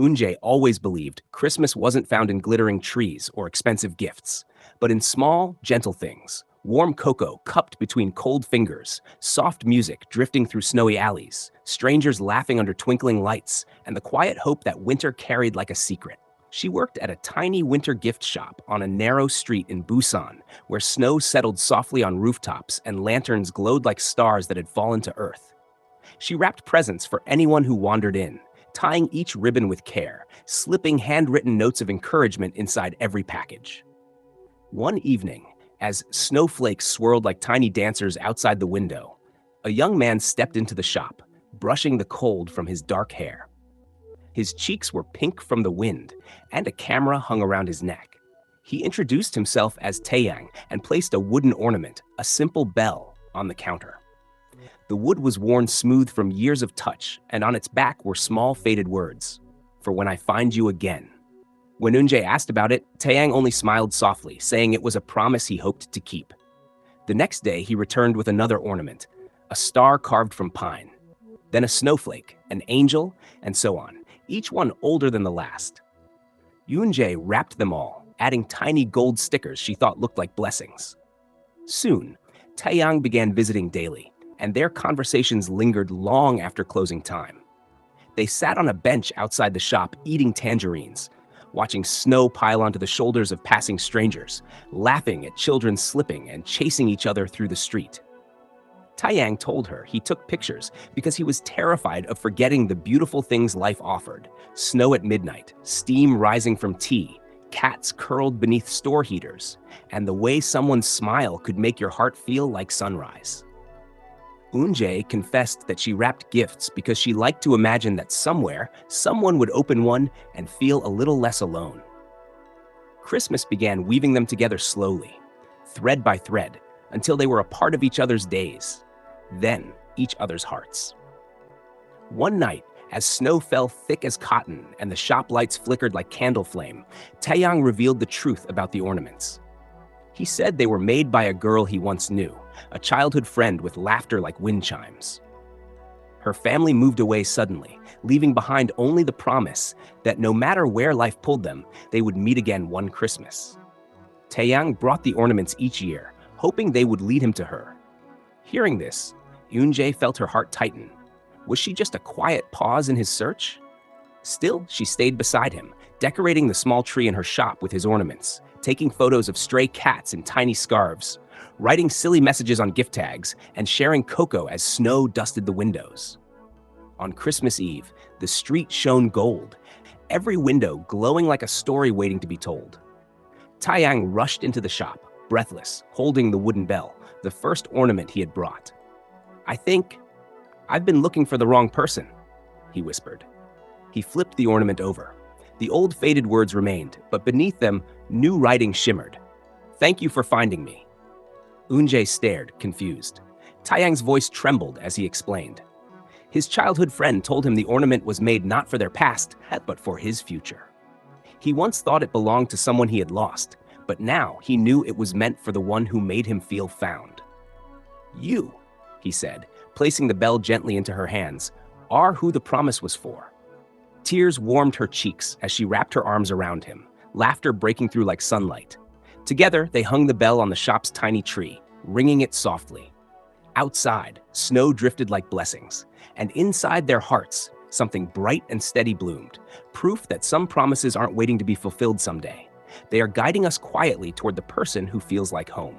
Unjae always believed Christmas wasn't found in glittering trees or expensive gifts, but in small, gentle things. Warm cocoa cupped between cold fingers, soft music drifting through snowy alleys, strangers laughing under twinkling lights, and the quiet hope that winter carried like a secret. She worked at a tiny winter gift shop on a narrow street in Busan, where snow settled softly on rooftops and lanterns glowed like stars that had fallen to earth. She wrapped presents for anyone who wandered in, tying each ribbon with care, slipping handwritten notes of encouragement inside every package. One evening, as snowflakes swirled like tiny dancers outside the window, a young man stepped into the shop, brushing the cold from his dark hair. His cheeks were pink from the wind, and a camera hung around his neck. He introduced himself as Taeyang and placed a wooden ornament, a simple bell, on the counter. The wood was worn smooth from years of touch, and on its back were small faded words, "For when I find you again." When Unjae asked about it, Taeyang only smiled softly, saying it was a promise he hoped to keep. The next day, he returned with another ornament, a star carved from pine, then a snowflake, an angel, and so on, each one older than the last. Unjae wrapped them all, adding tiny gold stickers she thought looked like blessings. Soon, Taeyang began visiting daily, and their conversations lingered long after closing time. They sat on a bench outside the shop eating tangerines, watching snow pile onto the shoulders of passing strangers, laughing at children slipping and chasing each other through the street. Taeyang told her he took pictures because he was terrified of forgetting the beautiful things life offered: snow at midnight, steam rising from tea, cats curled beneath store heaters, and the way someone's smile could make your heart feel like sunrise. Unjae confessed that she wrapped gifts because she liked to imagine that somewhere, someone would open one and feel a little less alone. Christmas began weaving them together slowly, thread by thread, until they were a part of each other's days, then each other's hearts. One night, as snow fell thick as cotton and the shop lights flickered like candle flame, Taeyang revealed the truth about the ornaments. He said they were made by a girl he once knew, a childhood friend with laughter like wind chimes. Her family moved away suddenly, leaving behind only the promise that no matter where life pulled them, they would meet again one Christmas. Taeyang brought the ornaments each year, hoping they would lead him to her. Hearing this, Unjae felt her heart tighten. Was she just a quiet pause in his search? Still, she stayed beside him, decorating the small tree in her shop with his ornaments, taking photos of stray cats in tiny scarves, writing silly messages on gift tags, and sharing cocoa as snow dusted the windows. On Christmas Eve, the street shone gold, every window glowing like a story waiting to be told. Taeyang rushed into the shop, breathless, holding the wooden bell, the first ornament he had brought. "I think I've been looking for the wrong person," he whispered. He flipped the ornament over. The old faded words remained, but beneath them, new writing shimmered. "Thank you for finding me." Unjae stared, confused. Taeyang's voice trembled as he explained. His childhood friend told him the ornament was made not for their past, but for his future. He once thought it belonged to someone he had lost, but now he knew it was meant for the one who made him feel found. "You," he said, placing the bell gently into her hands, "are who the promise was for." Tears warmed her cheeks as she wrapped her arms around him, laughter breaking through like sunlight. Together, they hung the bell on the shop's tiny tree, ringing it softly. Outside, snow drifted like blessings, and inside their hearts, something bright and steady bloomed, proof that some promises aren't waiting to be fulfilled someday. They are guiding us quietly toward the person who feels like home.